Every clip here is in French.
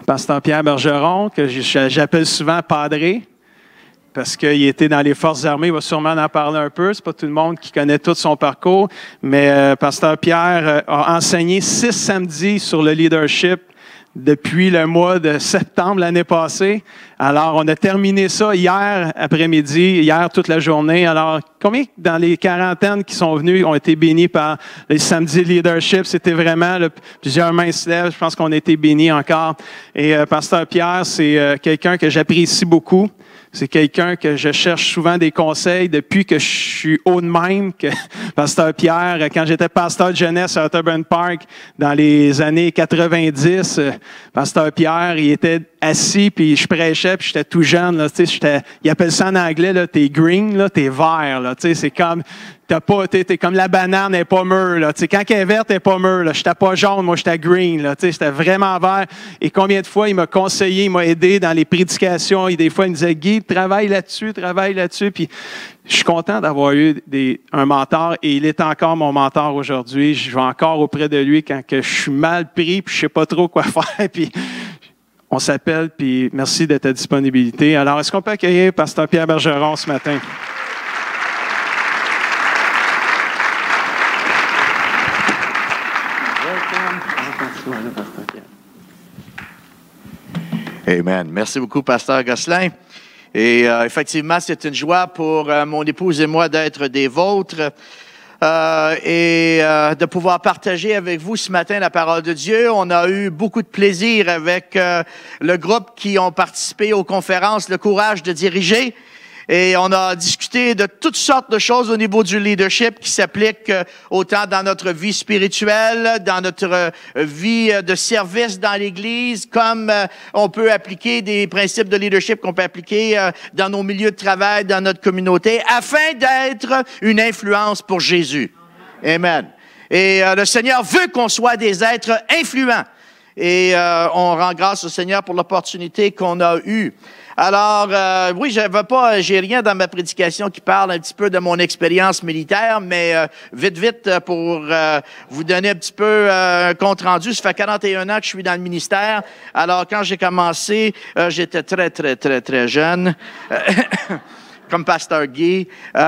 Pasteur Pierre Bergeron, que j'appelle souvent Padré, parce qu'il était dans les Forces armées. Il va sûrement en parler un peu. C'est pas tout le monde qui connaît tout son parcours, mais Pasteur Pierre a enseigné 6 samedis sur le leadership depuis le mois de septembre l'année passée. Alors, on a terminé ça hier après-midi, hier toute la journée. Alors, combien dans les quarantaines qui sont venus ont été bénis par les samedis leadership? C'était vraiment, plusieurs mains se lèvent. Je pense qu'on a été bénis encore. Et Pasteur Pierre, c'est quelqu'un que j'apprécie beaucoup. C'est quelqu'un que je cherche souvent des conseils depuis que je suis haut de même que Pasteur Pierre. Quand j'étais pasteur de jeunesse à Otterburn Park dans les années 90, Pasteur Pierre, il était assis puis je prêchais puis j'étais tout jeune. Là, tu sais, il appelle ça en anglais, là, t'es green, là, t'es vert. Là, tu sais, c'est comme... T'es comme la banane n'est pas mûre. Là. Quand elle est verte, elle n'est pas mûre. Je n'étais pas jaune, moi j'étais green. J'étais vraiment vert. Et combien de fois il m'a conseillé, il m'a aidé dans les prédications. Et des fois, il me disait, Guy, travaille là-dessus. Puis je suis content d'avoir eu un mentor et il est encore mon mentor aujourd'hui. Je vais encore auprès de lui quand que je suis mal pris puis je ne sais pas trop quoi faire. Puis on s'appelle, puis merci de ta disponibilité. Alors, est-ce qu'on peut accueillir Pasteur Pierre Bergeron ce matin? Amen. Merci beaucoup, Pasteur Gosselin. Et effectivement, c'est une joie pour mon épouse et moi d'être des vôtres et de pouvoir partager avec vous ce matin la parole de Dieu. On a eu beaucoup de plaisir avec le groupe qui ont participé aux conférences Le Courage de diriger. Et on a discuté de toutes sortes de choses au niveau du leadership qui s'appliquent autant dans notre vie spirituelle, dans notre vie de service dans l'Église, comme on peut appliquer des principes de leadership qu'on peut appliquer dans nos milieux de travail, dans notre communauté, afin d'être une influence pour Jésus. Amen. Et le Seigneur veut qu'on soit des êtres influents. Et on rend grâce au Seigneur pour l'opportunité qu'on a eue. Alors, oui, j'ai rien dans ma prédication qui parle un petit peu de mon expérience militaire, mais vite, pour vous donner un petit peu un compte-rendu, ça fait 41 ans que je suis dans le ministère. Alors, quand j'ai commencé, j'étais très jeune. Comme Pasteur Guy. On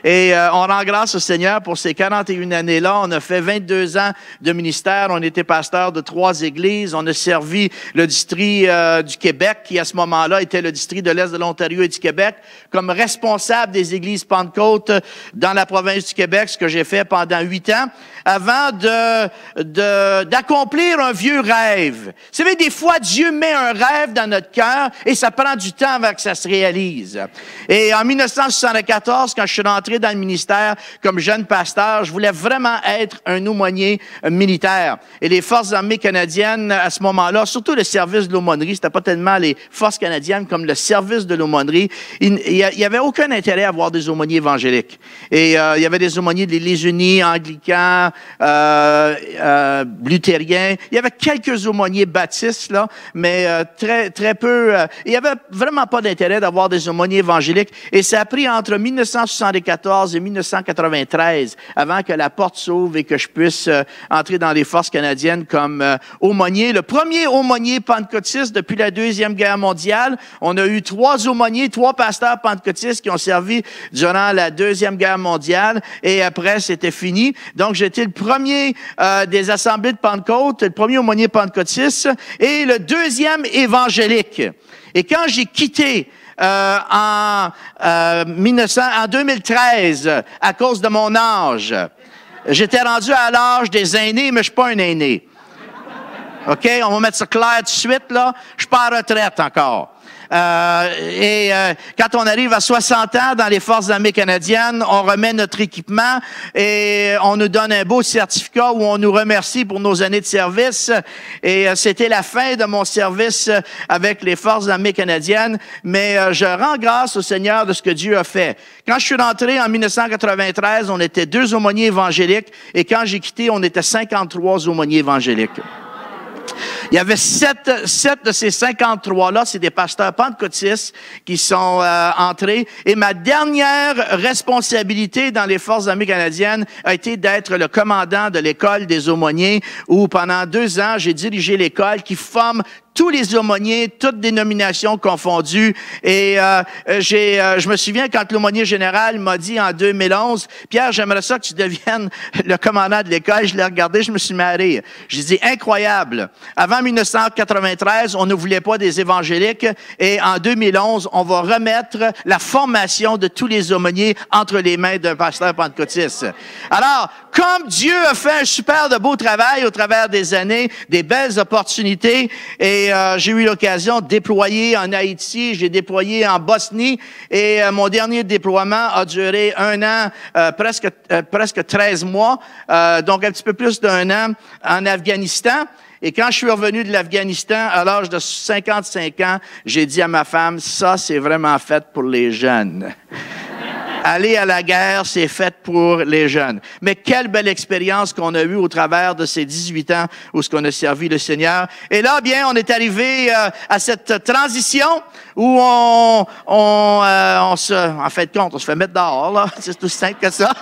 rend grâce au Seigneur pour ces 41 années-là. On a fait 22 ans de ministère. On était pasteur de 3 églises. On a servi le district du Québec, qui à ce moment-là était le district de l'Est de l'Ontario et du Québec, comme responsable des églises Pentecôte dans la province du Québec, ce que j'ai fait pendant 8 ans, avant d'accomplir un vieux rêve. Vous savez, des fois, Dieu met un rêve dans notre cœur et ça prend du temps avant que ça se réalise. Et en 1974, quand je suis rentré dans le ministère comme jeune pasteur, je voulais vraiment être un aumônier militaire. Et les Forces armées canadiennes, à ce moment-là, surtout le service de l'aumônerie, c'était pas tellement les Forces canadiennes comme le service de l'aumônerie, il y avait aucun intérêt à avoir des aumôniers évangéliques. Et il y avait des aumôniers de l'Église unie, anglicans, luthériens. Il y avait quelques aumôniers baptistes, là, mais très peu. Il y avait vraiment pas d'intérêt d'avoir des aumôniers évangéliques. Et ça a pris entre 1974 et 1993 avant que la porte s'ouvre et que je puisse entrer dans les forces canadiennes comme aumônier. Le premier aumônier pentecôtiste depuis la Deuxième Guerre mondiale. On a eu 3 aumôniers, 3 pasteurs pentecôtistes qui ont servi durant la Deuxième Guerre mondiale. Et après, c'était fini. Donc, j'étais le premier des assemblées de Pentecôte, le premier aumônier pentecôtiste et le deuxième évangélique. Et quand j'ai quitté en 2013, à cause de mon âge. J'étais rendu à l'âge des aînés, mais je suis pas un aîné. OK? On va mettre ça clair tout de suite, là. Je suis pas en retraite encore. Quand on arrive à 60 ans dans les Forces armées canadiennes, on remet notre équipement et on nous donne un beau certificat où on nous remercie pour nos années de service. Et c'était la fin de mon service avec les Forces armées canadiennes, mais je rends grâce au Seigneur de ce que Dieu a fait. Quand je suis rentré en 1993, on était 2 aumôniers évangéliques et quand j'ai quitté, on était 53 aumôniers évangéliques. Il y avait 7 de ces 53-là, c'est des pasteurs pentecôtistes qui sont entrés. Et ma dernière responsabilité dans les Forces armées canadiennes a été d'être le commandant de l'école des aumôniers où pendant 2 ans, j'ai dirigé l'école qui forme tous les aumôniers, toutes dénominations confondues. Et je me souviens quand l'aumônier général m'a dit en 2011, « Pierre, j'aimerais ça que tu deviennes le commandant de l'école. » Je l'ai regardé, je me suis mis à rire. J'ai dit, incroyable. Avant 1993, on ne voulait pas des évangéliques. Et en 2011, on va remettre la formation de tous les aumôniers entre les mains d'un pasteur pentecôtiste. Alors, comme Dieu a fait un super de beau travail au travers des années, des belles opportunités, et j'ai eu l'occasion de déployer en Haïti, j'ai déployé en Bosnie, et mon dernier déploiement a duré 1 an, presque 13 mois, donc un petit peu plus d'1 an en Afghanistan. Et quand je suis revenu de l'Afghanistan, à l'âge de 55 ans, j'ai dit à ma femme, ça, c'est vraiment fait pour les jeunes. Aller à la guerre, c'est fait pour les jeunes. Mais quelle belle expérience qu'on a eue au travers de ces 18 ans où ce qu'on a servi le Seigneur. Et là, bien, on est arrivé à cette transition où en fait de compte, on se fait mettre dehors, là. C'est tout simple que ça.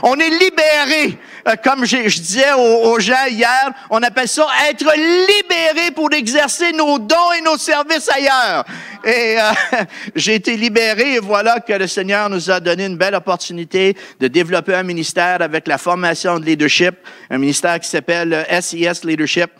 On est libéré. Comme je disais aux gens hier, on appelle ça être libéré pour exercer nos dons et nos services ailleurs. Et j'ai été libéré et voilà que le Seigneur nous a donné une belle opportunité de développer un ministère avec la formation de leadership, un ministère qui s'appelle SES Leadership.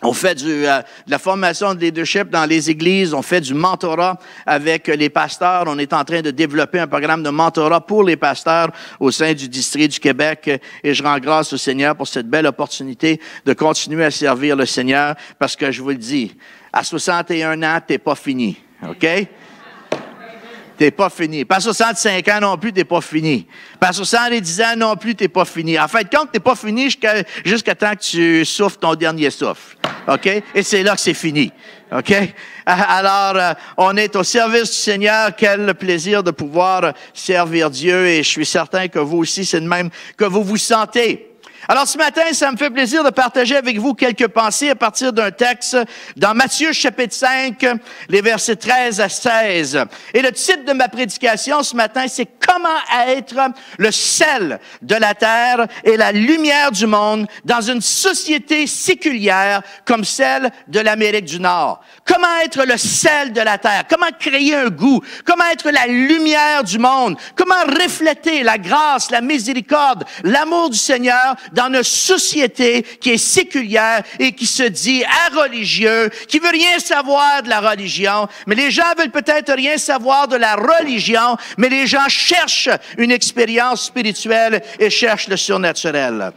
On fait de la formation de leadership dans les églises, on fait du mentorat avec les pasteurs. On est en train de développer un programme de mentorat pour les pasteurs au sein du district du Québec. Et je rends grâce au Seigneur pour cette belle opportunité de continuer à servir le Seigneur parce que je vous le dis, à 61 ans, t'es pas fini, OK? T'es pas fini. Pas à 65 ans non plus, t'es pas fini. Pas à 70 ans non plus, t'es pas fini. En fait, quand t'es pas fini jusqu'à temps que tu souffles ton dernier souffle. OK? Et c'est là que c'est fini. OK? Alors, on est au service du Seigneur. Quel plaisir de pouvoir servir Dieu. Et je suis certain que vous aussi, c'est de même que vous vous sentez. Alors, ce matin, ça me fait plaisir de partager avec vous quelques pensées à partir d'un texte dans Matthieu, chapitre 5, les versets 13 à 16. Et le titre de ma prédication ce matin, c'est « Comment être le sel de la terre et la lumière du monde dans une société séculière comme celle de l'Amérique du Nord. » Comment être le sel de la terre? Comment créer un goût? Comment être la lumière du monde? Comment refléter la grâce, la miséricorde, l'amour du Seigneur dans une société qui est séculière et qui se dit religieux, qui veut rien savoir de la religion, mais les gens veulent peut-être rien savoir de la religion, mais les gens cherchent une expérience spirituelle et cherchent le surnaturel.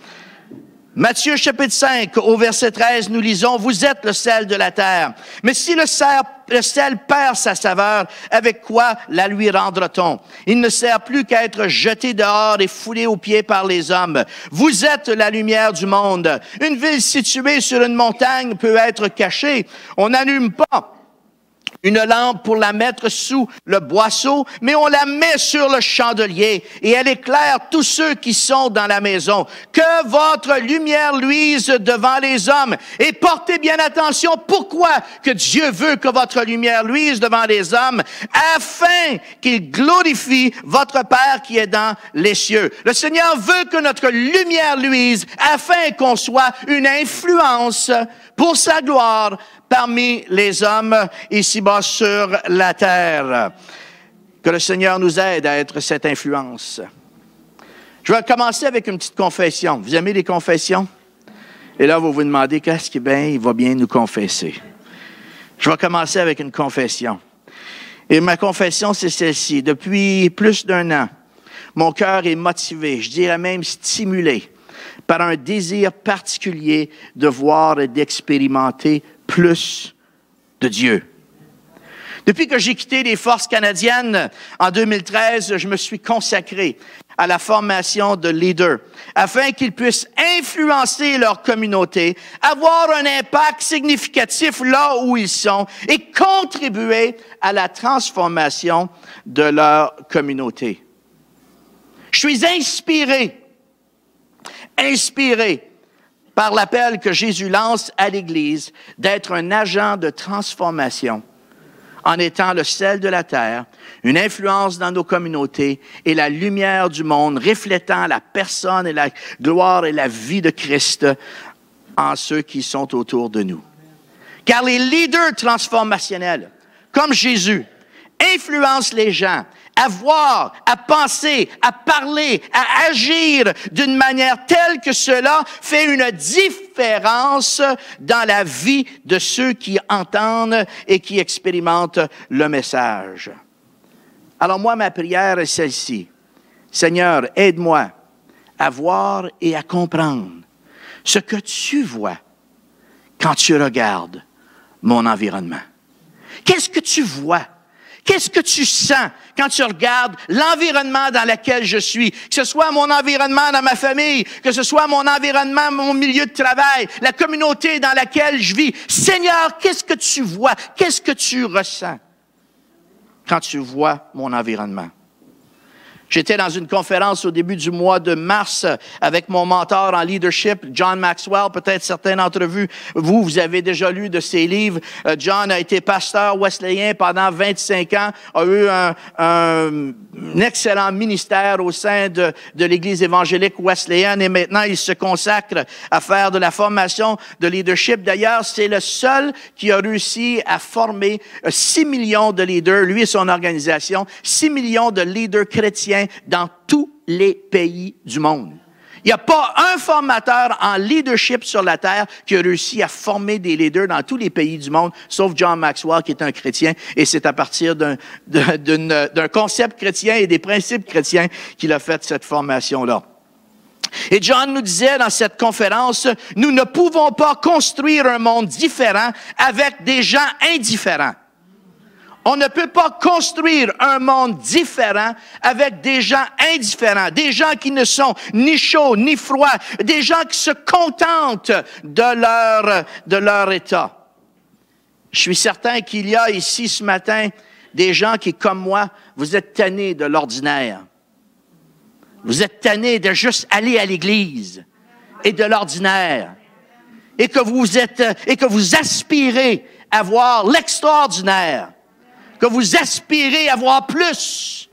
Matthieu chapitre 5, au verset 13, nous lisons, « Vous êtes le sel de la terre. Mais si le sel perd sa saveur, avec quoi la lui rendra-t-on? Il ne sert plus qu'à être jeté dehors et foulé aux pieds par les hommes. Vous êtes la lumière du monde. Une ville située sur une montagne peut être cachée. On n'allume pas une lampe pour la mettre sous le boisseau, mais on la met sur le chandelier et elle éclaire tous ceux qui sont dans la maison. Que votre lumière luise devant les hommes. Et portez bien attention, pourquoi que Dieu veut que votre lumière luise devant les hommes, afin qu'il glorifie votre Père qui est dans les cieux. Le Seigneur veut que notre lumière luise, afin qu'on soit une influence pour sa gloire parmi les hommes ici-bas sur la terre. Que le Seigneur nous aide à être cette influence. Je vais commencer avec une petite confession. Vous aimez les confessions? Et là, vous vous demandez, qu'est-ce qui il va bien nous confesser? Je vais commencer avec une confession. Et ma confession, c'est celle-ci. Depuis plus d'1 an, mon cœur est motivé, je dirais même stimulé, par un désir particulier de voir et d'expérimenter plus de Dieu. Depuis que j'ai quitté les forces canadiennes en 2013, je me suis consacré à la formation de leaders afin qu'ils puissent influencer leur communauté, avoir un impact significatif là où ils sont et contribuer à la transformation de leur communauté. Je suis inspiré par l'appel que Jésus lance à l'Église d'être un agent de transformation en étant le sel de la terre, une influence dans nos communautés et la lumière du monde, reflétant la personne et la gloire et la vie de Christ en ceux qui sont autour de nous. Car les leaders transformationnels, comme Jésus, influencent les gens à voir, à penser, à parler, à agir d'une manière telle que cela fait une différence dans la vie de ceux qui entendent et qui expérimentent le message. Alors moi, ma prière est celle-ci. Seigneur, aide-moi à voir et à comprendre ce que tu vois quand tu regardes mon environnement. Qu'est-ce que tu vois? Qu'est-ce que tu sens quand tu regardes l'environnement dans lequel je suis? Que ce soit mon environnement dans ma famille, que ce soit mon environnement, mon milieu de travail, la communauté dans laquelle je vis. Seigneur, qu'est-ce que tu vois? Qu'est-ce que tu ressens quand tu vois mon environnement? J'étais dans une conférence au début du mois de mars avec mon mentor en leadership, John Maxwell. Peut-être certains d'entre vous avez déjà lu de ses livres. John a été pasteur wesleyen pendant 25 ans, a eu un excellent ministère au sein de l'Église évangélique wesleyenne et maintenant il se consacre à faire de la formation de leadership. D'ailleurs, c'est le seul qui a réussi à former 6 millions de leaders, lui et son organisation, 6 millions de leaders chrétiens dans tous les pays du monde. Il n'y a pas un formateur en leadership sur la terre qui a réussi à former des leaders dans tous les pays du monde, sauf John Maxwell, qui est un chrétien, et c'est à partir d'un concept chrétien et des principes chrétiens qu'il a fait cette formation-là. Et John nous disait dans cette conférence, nous ne pouvons pas construire un monde différent avec des gens indifférents. On ne peut pas construire un monde différent avec des gens indifférents, des gens qui ne sont ni chauds ni froids, des gens qui se contentent de leur état. Je suis certain qu'il y a ici ce matin des gens qui, comme moi, vous êtes tannés de l'ordinaire. Vous êtes tannés de juste aller à l'église et de l'ordinaire. Et que vous aspirez à voir l'extraordinaire. Que vous aspirez à voir plus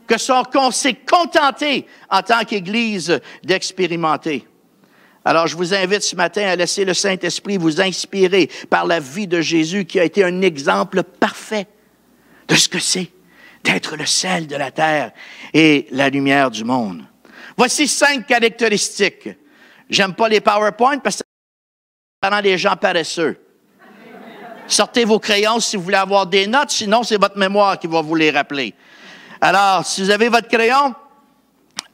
que ce qu'on s'est contenté en tant qu'Église d'expérimenter. Alors, je vous invite ce matin à laisser le Saint-Esprit vous inspirer par la vie de Jésus qui a été un exemple parfait de ce que c'est d'être le sel de la terre et la lumière du monde. Voici 5 caractéristiques. J'aime pas les PowerPoint parce que ça rend les gens paresseux. Sortez vos crayons si vous voulez avoir des notes, sinon c'est votre mémoire qui va vous les rappeler. Alors, si vous avez votre crayon,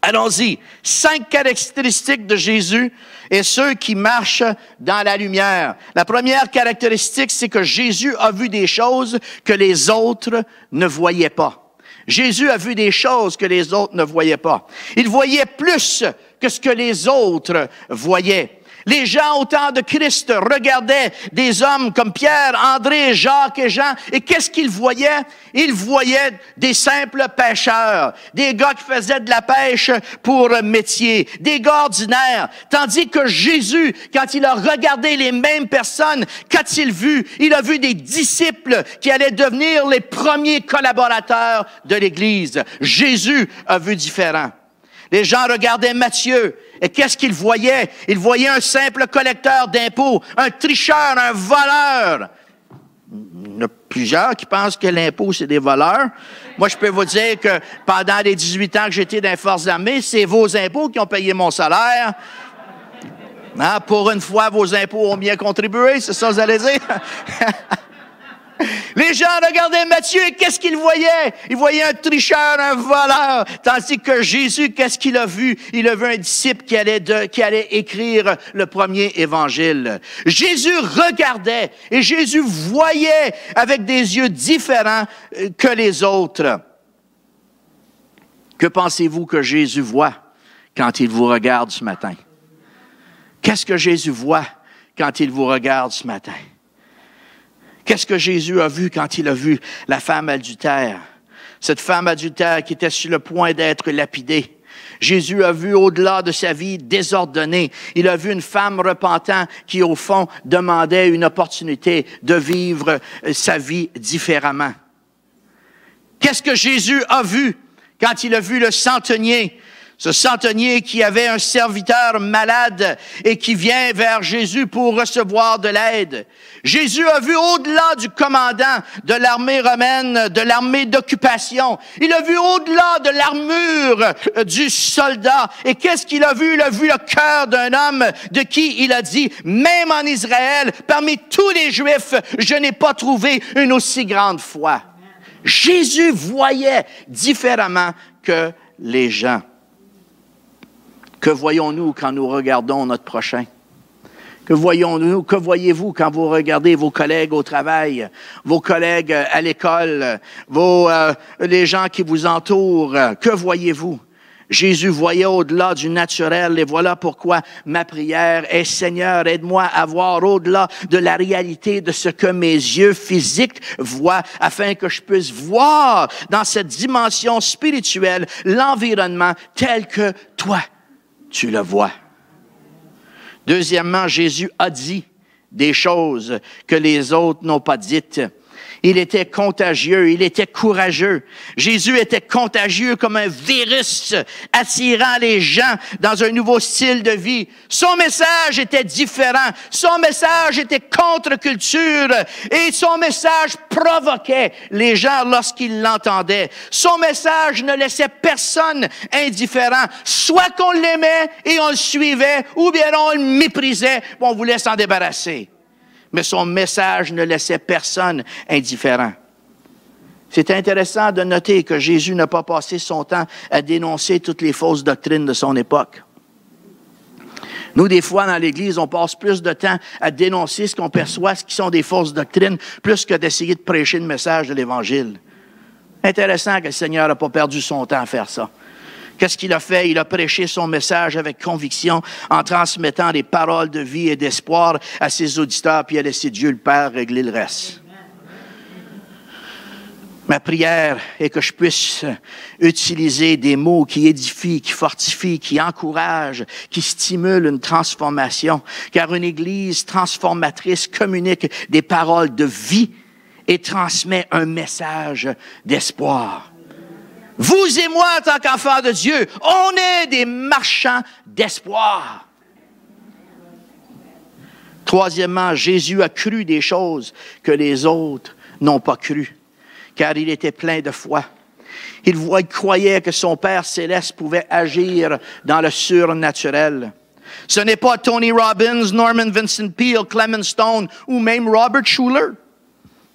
allons-y. 5 caractéristiques de Jésus et ceux qui marchent dans la lumière. La première caractéristique, c'est que Jésus a vu des choses que les autres ne voyaient pas. Jésus a vu des choses que les autres ne voyaient pas. Il voyait plus que ce que les autres voyaient. Les gens au temps de Christ regardaient des hommes comme Pierre, André, Jacques et Jean. Et qu'est-ce qu'ils voyaient? Ils voyaient des simples pêcheurs, des gars qui faisaient de la pêche pour métier, des gars ordinaires. Tandis que Jésus, quand il a regardé les mêmes personnes, qu'a-t-il vu? Il a vu des disciples qui allaient devenir les premiers collaborateurs de l'Église. Jésus a vu différent. Les gens regardaient Matthieu. Et qu'est-ce qu'ils voyaient? Ils voyaient un simple collecteur d'impôts, un tricheur, un voleur. Il y en a plusieurs qui pensent que l'impôt, c'est des voleurs. Moi, je peux vous dire que pendant les 18 ans que j'étais dans les Forces armées, c'est vos impôts qui ont payé mon salaire. Hein? Pour une fois, vos impôts ont bien contribué, c'est ça que vous allez dire? Les gens regardaient Matthieu et qu'est-ce qu'ils voyaient? Ils voyaient un tricheur, un voleur. Tandis que Jésus, qu'est-ce qu'il a vu? Il a vu un disciple qui allait écrire le premier évangile. Jésus regardait et Jésus voyait avec des yeux différents que les autres. Que pensez-vous que Jésus voit quand il vous regarde ce matin? Qu'est-ce que Jésus voit quand il vous regarde ce matin? Qu'est-ce que Jésus a vu quand il a vu la femme adultère? Cette femme adultère qui était sur le point d'être lapidée. Jésus a vu au-delà de sa vie désordonnée. Il a vu une femme repentante qui, au fond, demandait une opportunité de vivre sa vie différemment. Qu'est-ce que Jésus a vu quand il a vu le centenier Ce centenier qui avait un serviteur malade et qui vient vers Jésus pour recevoir de l'aide. Jésus a vu au-delà du commandant de l'armée romaine, de l'armée d'occupation. Il a vu au-delà de l'armure du soldat. Et qu'est-ce qu'il a vu? Il a vu le cœur d'un homme de qui il a dit, même en Israël, parmi tous les Juifs, je n'ai pas trouvé une aussi grande foi. Jésus voyait différemment que les gens. Que voyons-nous quand nous regardons notre prochain? Que voyons-nous, que voyez-vous quand vous regardez vos collègues au travail, vos collègues à l'école, les gens qui vous entourent? Que voyez-vous? Jésus voyait au-delà du naturel et voilà pourquoi ma prière est, Seigneur, aide-moi à voir au-delà de la réalité de ce que mes yeux physiques voient afin que je puisse voir dans cette dimension spirituelle l'environnement tel que toi, tu le vois. Deuxièmement, Jésus a dit des choses que les autres n'ont pas dites. Il était contagieux, il était courageux. Jésus était contagieux comme un virus attirant les gens dans un nouveau style de vie. Son message était différent. Son message était contre-culture et son message provoquait les gens lorsqu'ils l'entendaient. Son message ne laissait personne indifférent. Soit qu'on l'aimait et on le suivait ou bien on le méprisait, on voulait s'en débarrasser. Mais son message ne laissait personne indifférent. C'est intéressant de noter que Jésus n'a pas passé son temps à dénoncer toutes les fausses doctrines de son époque. Nous, des fois, dans l'Église, on passe plus de temps à dénoncer ce qu'on perçoit, ce qui sont des fausses doctrines, plus que d'essayer de prêcher le message de l'Évangile. Intéressant que le Seigneur n'a pas perdu son temps à faire ça. Qu'est-ce qu'il a fait? Il a prêché son message avec conviction en transmettant des paroles de vie et d'espoir à ses auditeurs, puis il a laissé Dieu le Père régler le reste. Ma prière est que je puisse utiliser des mots qui édifient, qui fortifient, qui encouragent, qui stimulent une transformation, car une Église transformatrice communique des paroles de vie et transmet un message d'espoir. Vous et moi, en tant qu'enfants de Dieu, on est des marchands d'espoir. Troisièmement, Jésus a cru des choses que les autres n'ont pas crues, car il était plein de foi. Il croyait que son Père céleste pouvait agir dans le surnaturel. Ce n'est pas Tony Robbins, Norman Vincent Peale, Clement Stone ou même Robert Schuller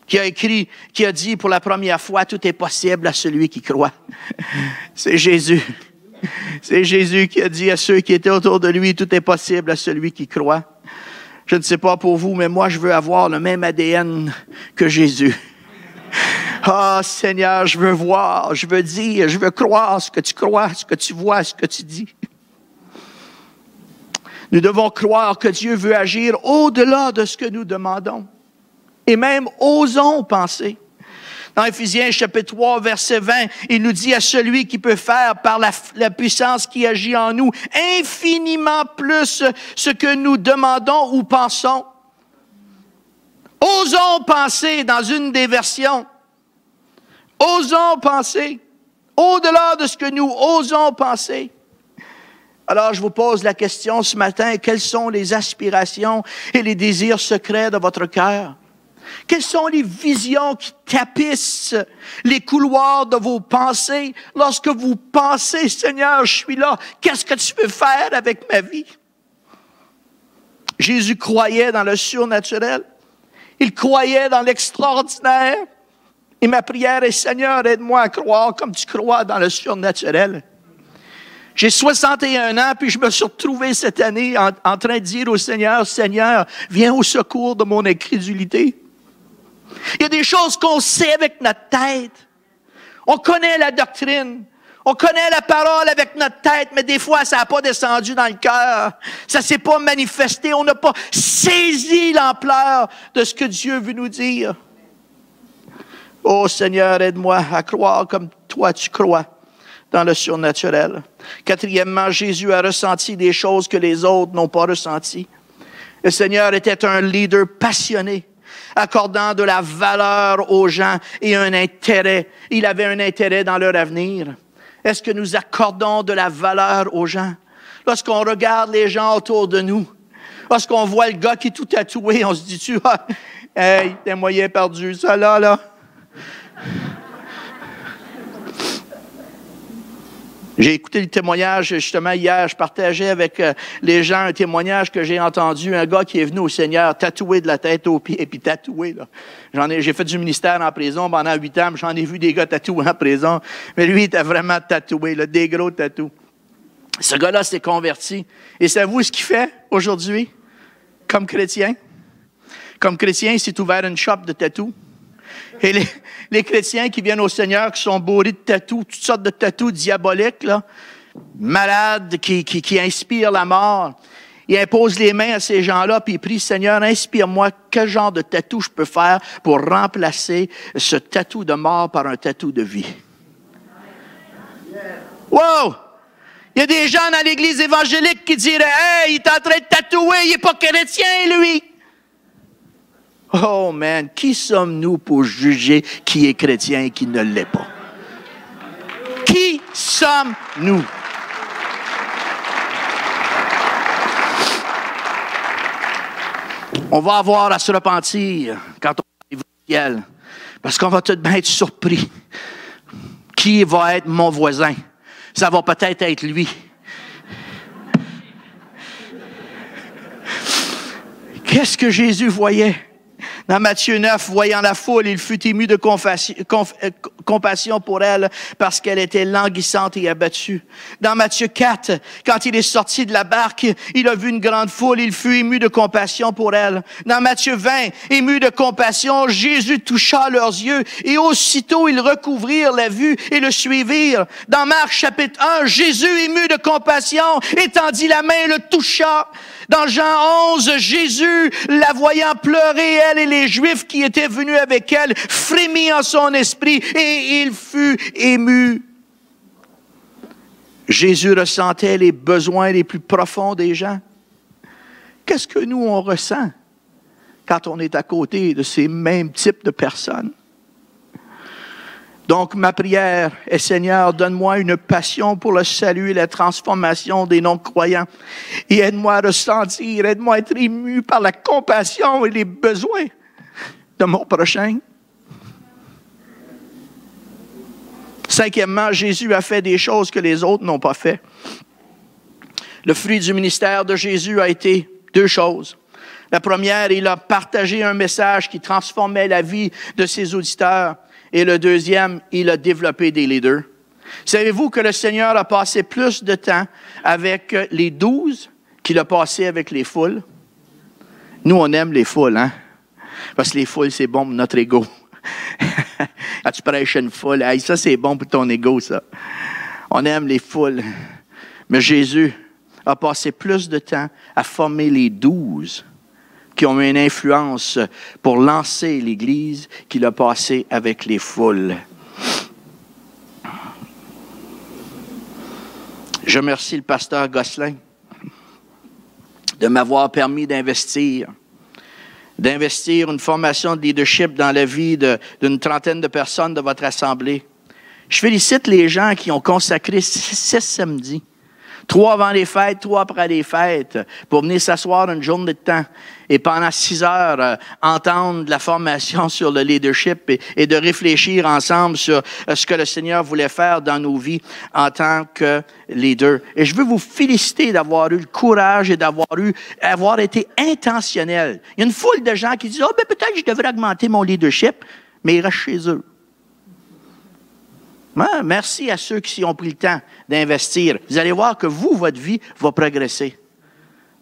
qui a dit pour la première fois, tout est possible à celui qui croit. C'est Jésus. C'est Jésus qui a dit à ceux qui étaient autour de lui, tout est possible à celui qui croit. Je ne sais pas pour vous, mais moi, je veux avoir le même ADN que Jésus. Ah, Seigneur, je veux voir, je veux dire, je veux croire ce que tu crois, ce que tu vois, ce que tu dis. Nous devons croire que Dieu veut agir au-delà de ce que nous demandons. Et même osons penser. Dans Éphésiens chapitre 3, verset 20, il nous dit à celui qui peut faire par la puissance qui agit en nous infiniment plus ce que nous demandons ou pensons. Osons penser dans une des versions. Osons penser au-delà de ce que nous osons penser. Alors, je vous pose la question ce matin, quelles sont les aspirations et les désirs secrets de votre cœur? Quelles sont les visions qui tapissent les couloirs de vos pensées lorsque vous pensez, Seigneur, je suis là, qu'est-ce que tu veux faire avec ma vie? Jésus croyait dans le surnaturel. Il croyait dans l'extraordinaire. Et ma prière est, Seigneur, aide-moi à croire comme tu crois dans le surnaturel. J'ai 61 ans, puis je me suis retrouvé cette année en train de dire au Seigneur, Seigneur, viens au secours de mon incrédulité. Il y a des choses qu'on sait avec notre tête. On connaît la doctrine. On connaît la parole avec notre tête, mais des fois, ça n'a pas descendu dans le cœur. Ça ne s'est pas manifesté. On n'a pas saisi l'ampleur de ce que Dieu veut nous dire. Oh Seigneur, aide-moi à croire comme toi tu crois dans le surnaturel. Quatrièmement, Jésus a ressenti des choses que les autres n'ont pas ressenties. Le Seigneur était un leader passionné, accordant de la valeur aux gens et un intérêt. Il avait un intérêt dans leur avenir. Est-ce que nous accordons de la valeur aux gens? Lorsqu'on regarde les gens autour de nous, lorsqu'on voit le gars qui est tout tatoué, on se dit-tu, ah, hey, t'es moyen perdu, ça là. J'ai écouté le témoignage, justement, hier. Je partageais avec les gens un témoignage que j'ai entendu. Un gars qui est venu au Seigneur, tatoué de la tête aux pieds, puis tatoué, là. J'ai fait du ministère en prison pendant 8 ans, mais j'en ai vu des gars tatoués en prison. Mais lui, il était vraiment tatoué, là, des gros tatous. Ce gars-là s'est converti. Et savez-vous ce qu'il fait aujourd'hui? Comme chrétien? Comme chrétien, il s'est ouvert une shop de tatous. Et les chrétiens qui viennent au Seigneur, qui sont bourrés de tatous, toutes sortes de tatous diaboliques, là, malades, qui inspirent la mort, il impose les mains à ces gens-là, puis il prie, Seigneur, inspire-moi quel genre de tatou je peux faire pour remplacer ce tatou de mort par un tatou de vie. Wow! Il y a des gens dans l'Église évangélique qui diraient, hey, il est en train de tatouer, il n'est pas chrétien, lui. Oh man, qui sommes-nous pour juger qui est chrétien et qui ne l'est pas? Qui sommes-nous? On va avoir à se repentir quand on arrive au ciel, parce qu'on va tout de même être surpris. Qui va être mon voisin? Ça va peut-être être lui. Qu'est-ce que Jésus voyait? Dans Matthieu 9, voyant la foule, il fut ému de compassion pour elle parce qu'elle était languissante et abattue. Dans Matthieu 4, quand il est sorti de la barque, il a vu une grande foule, il fut ému de compassion pour elle. Dans Matthieu 20, ému de compassion, Jésus toucha leurs yeux et aussitôt ils recouvrirent la vue et le suivirent. Dans Marc chapitre 1, Jésus ému de compassion étendit la main et le toucha. Dans Jean 11, Jésus, la voyant pleurer, elle et les Juifs qui étaient venus avec elle, frémit en son esprit et il fut ému. Jésus ressentait les besoins les plus profonds des gens. Qu'est-ce que nous, on ressent quand on est à côté de ces mêmes types de personnes? Donc, ma prière est, Seigneur, donne-moi une passion pour le salut et la transformation des non-croyants. Et aide-moi à ressentir, aide-moi à être ému par la compassion et les besoins de mon prochain. Cinquièmement, Jésus a fait des choses que les autres n'ont pas fait. Le fruit du ministère de Jésus a été 2 choses. La première, il a partagé un message qui transformait la vie de ses auditeurs. Et le deuxième, il a développé des leaders. Savez-vous que le Seigneur a passé plus de temps avec les 12 qu'il a passé avec les foules? Nous, on aime les foules, hein? Parce que les foules, c'est bon pour notre ego. Quand tu prêches une foule, hey, ça, c'est bon pour ton ego, ça. On aime les foules. Mais Jésus a passé plus de temps à former les 12 qui ont eu une influence pour lancer l'Église qu'il a passé avec les foules. Je remercie le pasteur Gosselin de m'avoir permis d'investir une formation de leadership dans la vie d'une trentaine de personnes de votre assemblée. Je félicite les gens qui ont consacré 6 samedis. 3 avant les fêtes, 3 après les fêtes, pour venir s'asseoir une journée de temps et pendant 6 heures, entendre la formation sur le leadership et de réfléchir ensemble sur ce que le Seigneur voulait faire dans nos vies en tant que leader. Et je veux vous féliciter d'avoir eu le courage et d'avoir été intentionnel. Il y a une foule de gens qui disent, peut-être que je devrais augmenter mon leadership, mais ils restent chez eux. Merci à ceux qui ont pris le temps d'investir. Vous allez voir que votre vie va progresser.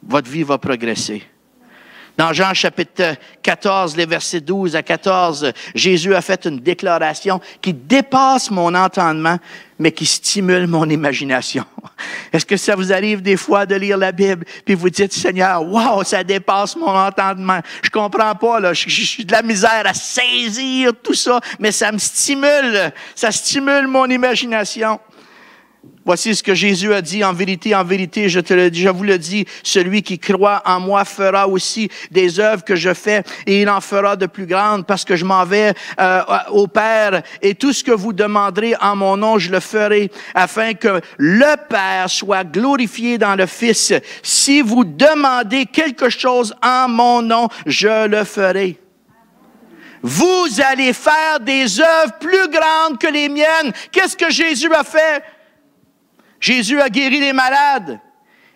Votre vie va progresser. Dans Jean chapitre 14, les versets 12 à 14, Jésus a fait une déclaration qui dépasse mon entendement, mais qui stimule mon imagination. Est-ce que ça vous arrive des fois de lire la Bible, puis vous dites, Seigneur, wow, ça dépasse mon entendement. Je comprends pas, là, j'ai de la misère à saisir tout ça, mais ça me stimule, ça stimule mon imagination. Voici ce que Jésus a dit, en vérité, je vous le dis, celui qui croit en moi fera aussi des œuvres que je fais et il en fera de plus grandes parce que je m'en vais au Père et tout ce que vous demanderez en mon nom, je le ferai afin que le Père soit glorifié dans le Fils. Si vous demandez quelque chose en mon nom, je le ferai. Vous allez faire des œuvres plus grandes que les miennes. Qu'est-ce que Jésus a fait? Jésus a guéri les malades.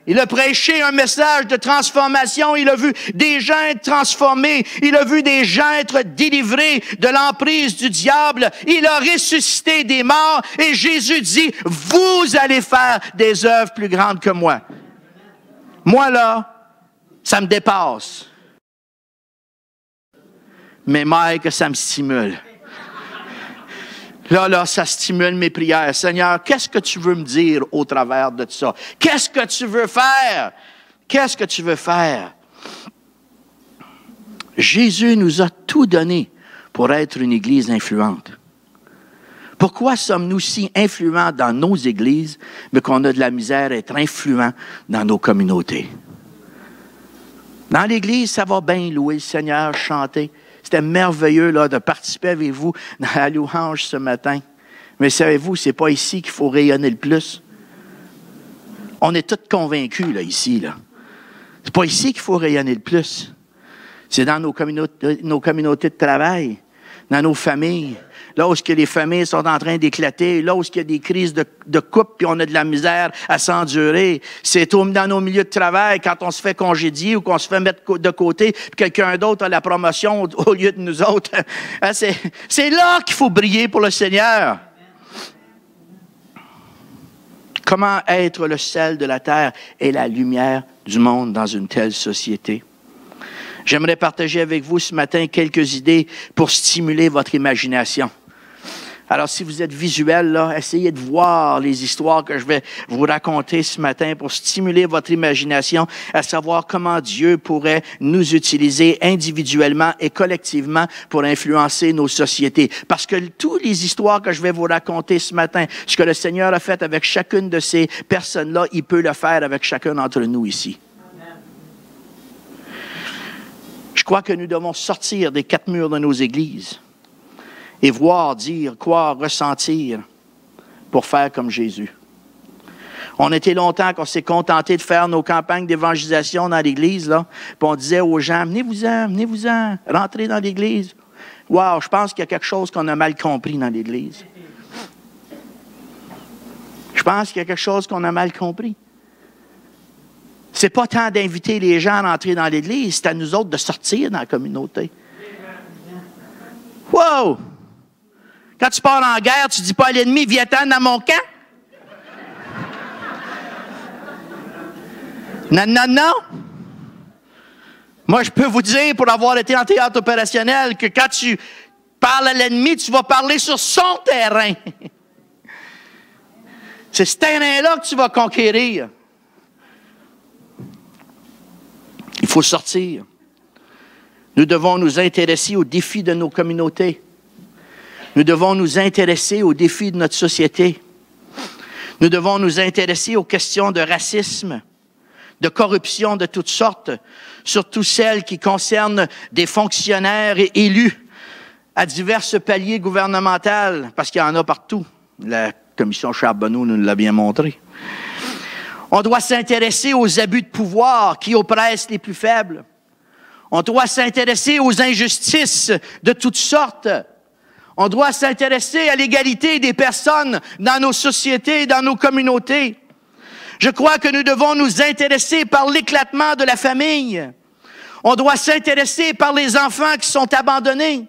Il a prêché un message de transformation. Il a vu des gens être transformés. Il a vu des gens être délivrés de l'emprise du diable. Il a ressuscité des morts. Et Jésus dit, vous allez faire des œuvres plus grandes que moi. Moi, là, ça me dépasse. Mais Mike, ça me stimule. Là, ça stimule mes prières. Seigneur, qu'est-ce que tu veux me dire au travers de ça? Qu'est-ce que tu veux faire? Qu'est-ce que tu veux faire? Jésus nous a tout donné pour être une Église influente. Pourquoi sommes-nous si influents dans nos églises, mais qu'on a de la misère à être influents dans nos communautés? Dans l'Église, ça va bien, louer le Seigneur, chanter. C'était merveilleux là, de participer avec vous dans la louange ce matin. Mais savez-vous, ce n'est pas ici qu'il faut rayonner le plus. On est tous convaincus là, ici. Là. Ce n'est pas ici qu'il faut rayonner le plus. C'est dans nos communautés de travail, dans nos familles. Là où les familles sont en train d'éclater, là où il y a des crises de couple, puis on a de la misère à s'endurer. C'est dans nos milieux de travail, quand on se fait congédier ou qu'on se fait mettre de côté, puis quelqu'un d'autre a la promotion au lieu de nous autres. C'est là qu'il faut briller pour le Seigneur. Comment être le sel de la terre et la lumière du monde dans une telle société? J'aimerais partager avec vous ce matin quelques idées pour stimuler votre imagination. Alors, si vous êtes visuel, là, essayez de voir les histoires que je vais vous raconter ce matin pour stimuler votre imagination, à savoir comment Dieu pourrait nous utiliser individuellement et collectivement pour influencer nos sociétés. Parce que toutes les histoires que je vais vous raconter ce matin, ce que le Seigneur a fait avec chacune de ces personnes-là, il peut le faire avec chacun d'entre nous ici. Je crois que nous devons sortir des 4 murs de nos églises et voir, dire, croire, ressentir pour faire comme Jésus. On était longtemps qu'on s'est contenté de faire nos campagnes d'évangélisation dans l'Église, là, puis on disait aux gens, venez-vous-en, rentrez dans l'Église. Wow, je pense qu'il y a quelque chose qu'on a mal compris dans l'Église. Je pense qu'il y a quelque chose qu'on a mal compris. C'est pas tant d'inviter les gens à rentrer dans l'Église, c'est à nous autres de sortir dans la communauté. Wow! Quand tu pars en guerre, tu dis pas à l'ennemi, viens-t'en dans mon camp. Non. Moi, je peux vous dire, pour avoir été en théâtre opérationnel, que quand tu parles à l'ennemi, tu vas parler sur son terrain. C'est ce terrain-là que tu vas conquérir. Il faut sortir. Nous devons nous intéresser aux défis de nos communautés. Nous devons nous intéresser aux défis de notre société. Nous devons nous intéresser aux questions de racisme, de corruption de toutes sortes, surtout celles qui concernent des fonctionnaires et élus à divers paliers gouvernementaux, parce qu'il y en a partout. La commission Charbonneau nous l'a bien montré. On doit s'intéresser aux abus de pouvoir qui oppressent les plus faibles. On doit s'intéresser aux injustices de toutes sortes. On doit s'intéresser à l'égalité des personnes dans nos sociétés, dans nos communautés. Je crois que nous devons nous intéresser par l'éclatement de la famille. On doit s'intéresser par les enfants qui sont abandonnés.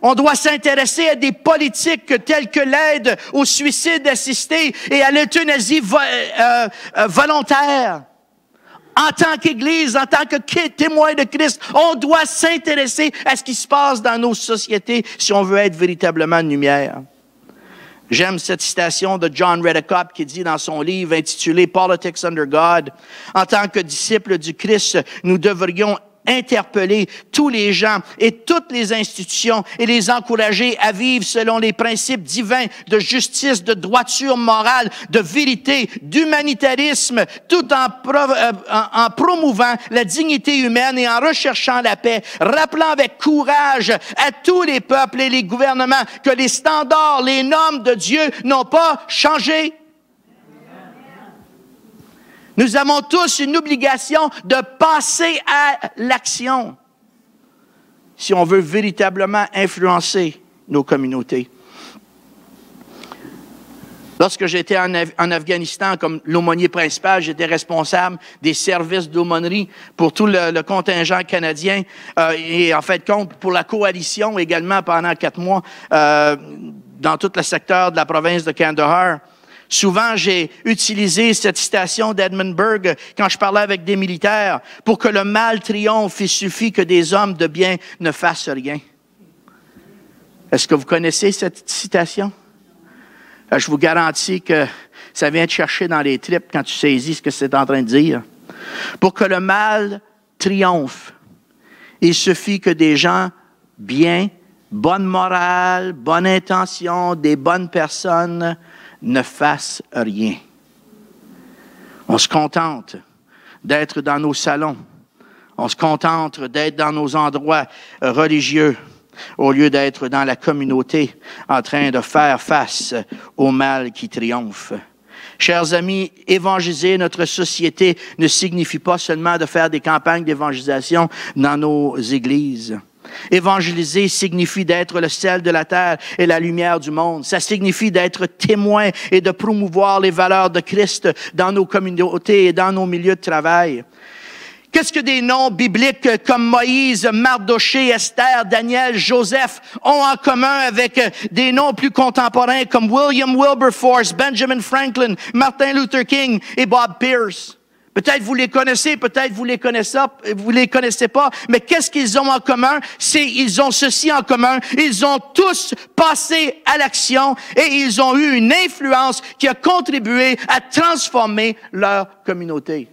On doit s'intéresser à des politiques telles que l'aide au suicide assisté et à l'euthanasie volontaire. En tant qu'Église, en tant que témoin de Christ, on doit s'intéresser à ce qui se passe dans nos sociétés si on veut être véritablement une lumière. J'aime cette citation de John Redekop qui dit dans son livre intitulé « Politics under God », en tant que disciples du Christ, nous devrions interpeller tous les gens et toutes les institutions et les encourager à vivre selon les principes divins de justice, de droiture morale, de vérité, d'humanitarisme, tout en promouvant la dignité humaine et en recherchant la paix, rappelant avec courage à tous les peuples et les gouvernements que les standards, les normes de Dieu n'ont pas changé. Nous avons tous une obligation de passer à l'action si on veut véritablement influencer nos communautés. Lorsque j'étais en Afghanistan comme l'aumônier principal, j'étais responsable des services d'aumônerie pour tout le contingent canadien et en fait compte pour la coalition également pendant 4 mois dans tout le secteur de la province de Kandahar. Souvent, j'ai utilisé cette citation d'Edmund Burke quand je parlais avec des militaires. Pour que le mal triomphe, il suffit que des hommes de bien ne fassent rien. Est-ce que vous connaissez cette citation? Je vous garantis que ça vient te chercher dans les tripes quand tu saisis ce que c'est en train de dire. Pour que le mal triomphe, il suffit que des gens bien, bonne morale, bonne intention, des bonnes personnes ne fassent rien. On se contente d'être dans nos salons. On se contente d'être dans nos endroits religieux au lieu d'être dans la communauté en train de faire face au mal qui triomphe. Chers amis, évangéliser notre société ne signifie pas seulement de faire des campagnes d'évangélisation dans nos églises. Évangéliser signifie d'être le sel de la terre et la lumière du monde. Ça signifie d'être témoin et de promouvoir les valeurs de Christ dans nos communautés et dans nos milieux de travail. Qu'est-ce que des noms bibliques comme Moïse, Mardoché, Esther, Daniel, Joseph ont en commun avec des noms plus contemporains comme William Wilberforce, Benjamin Franklin, Martin Luther King et Bob Pierce? Peut-être vous les connaissez, peut-être vous les connaissez pas, mais qu'est-ce qu'ils ont en commun? Ils ont ceci en commun. Ils ont tous passé à l'action et ils ont eu une influence qui a contribué à transformer leur communauté.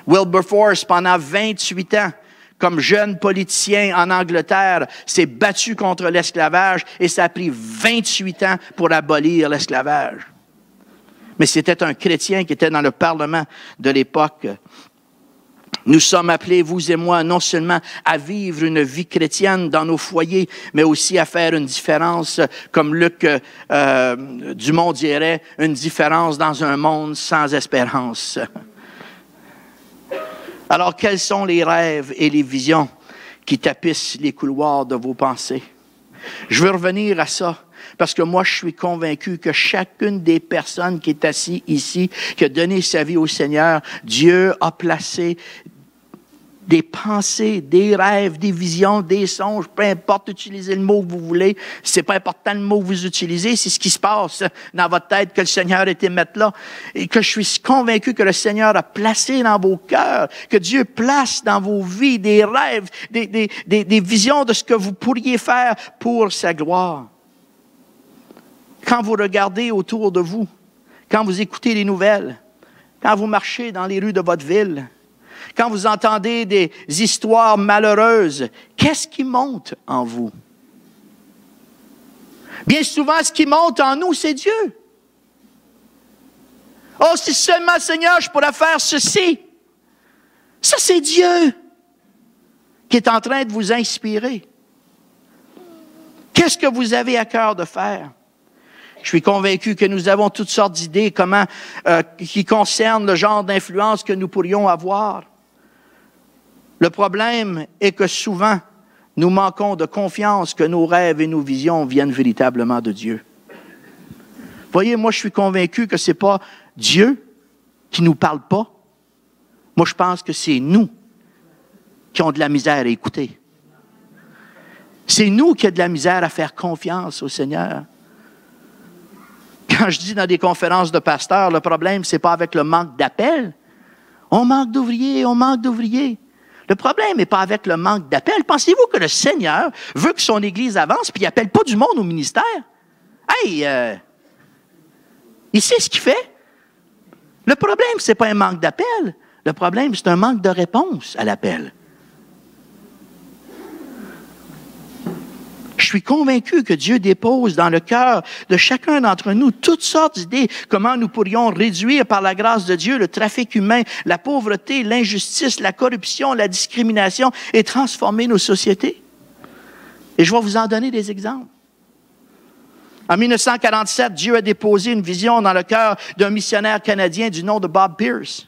Wilberforce, pendant 28 ans, comme jeune politicien en Angleterre, s'est battu contre l'esclavage et ça a pris 28 ans pour abolir l'esclavage. Mais c'était un chrétien qui était dans le Parlement de l'époque. Nous sommes appelés, vous et moi, non seulement à vivre une vie chrétienne dans nos foyers, mais aussi à faire une différence, comme Luc Dumont dirait, une différence dans un monde sans espérance. Alors, quels sont les rêves et les visions qui tapissent les couloirs de vos pensées? Je veux revenir à ça. Parce que moi, je suis convaincu que chacune des personnes qui est assise ici, qui a donné sa vie au Seigneur, Dieu a placé des pensées, des rêves, des visions, des songes, peu importe, utilisez le mot que vous voulez. C'est pas important le mot que vous utilisez, c'est ce qui se passe dans votre tête que le Seigneur a été mettre là. Et que je suis convaincu que le Seigneur a placé dans vos cœurs, que Dieu place dans vos vies des rêves, des visions de ce que vous pourriez faire pour sa gloire. Quand vous regardez autour de vous, quand vous écoutez les nouvelles, quand vous marchez dans les rues de votre ville, quand vous entendez des histoires malheureuses, qu'est-ce qui monte en vous? Bien souvent, ce qui monte en nous, c'est Dieu. Oh, si seulement, Seigneur, je pourrais faire ceci. Ça, c'est Dieu qui est en train de vous inspirer. Qu'est-ce que vous avez à cœur de faire? Je suis convaincu que nous avons toutes sortes d'idées qui concernent le genre d'influence que nous pourrions avoir. Le problème est que souvent, nous manquons de confiance que nos rêves et nos visions viennent véritablement de Dieu. Voyez, moi, je suis convaincu que ce n'est pas Dieu qui ne nous parle pas. Moi, je pense que c'est nous qui avons de la misère à écouter. C'est nous qui avons de la misère à faire confiance au Seigneur. Quand je dis dans des conférences de pasteurs, le problème, ce n'est pas avec le manque d'appels. On manque d'ouvriers, on manque d'ouvriers. Le problème n'est pas avec le manque d'appels. Pensez-vous que le Seigneur veut que son Église avance puis il n'appelle pas du monde au ministère? Hey, il sait ce qu'il fait. Le problème, ce n'est pas un manque d'appel. Le problème, c'est un manque de réponse à l'appel. suis convaincu que Dieu dépose dans le cœur de chacun d'entre nous toutes sortes d'idées, comment nous pourrions réduire par la grâce de Dieu le trafic humain, la pauvreté, l'injustice, la corruption, la discrimination et transformer nos sociétés. Et je vais vous en donner des exemples. En 1947, Dieu a déposé une vision dans le cœur d'un missionnaire canadien du nom de Bob Pierce.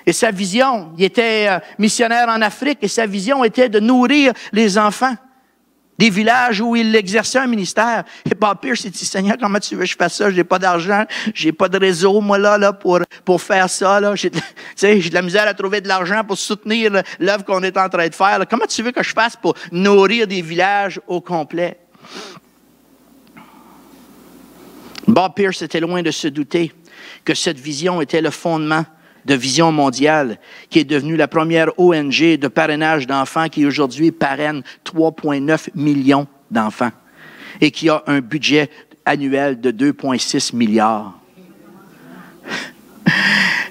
Et sa vision, il était missionnaire en Afrique, et sa vision était de nourrir les enfants des villages où il exerçait un ministère. Et Bob Pierce s'est dit, Seigneur, comment tu veux que je fasse ça? Je n'ai pas d'argent, j'ai pas de réseau, moi, là pour faire ça. Là. J'ai de la misère à trouver de l'argent pour soutenir l'œuvre qu'on est en train de faire. Là. Comment tu veux que je fasse pour nourrir des villages au complet? Bob Pierce était loin de se douter que cette vision était le fondement de Vision mondiale, qui est devenue la première ONG de parrainage d'enfants qui aujourd'hui parraine 3,9 millions d'enfants et qui a un budget annuel de 2,6 milliards.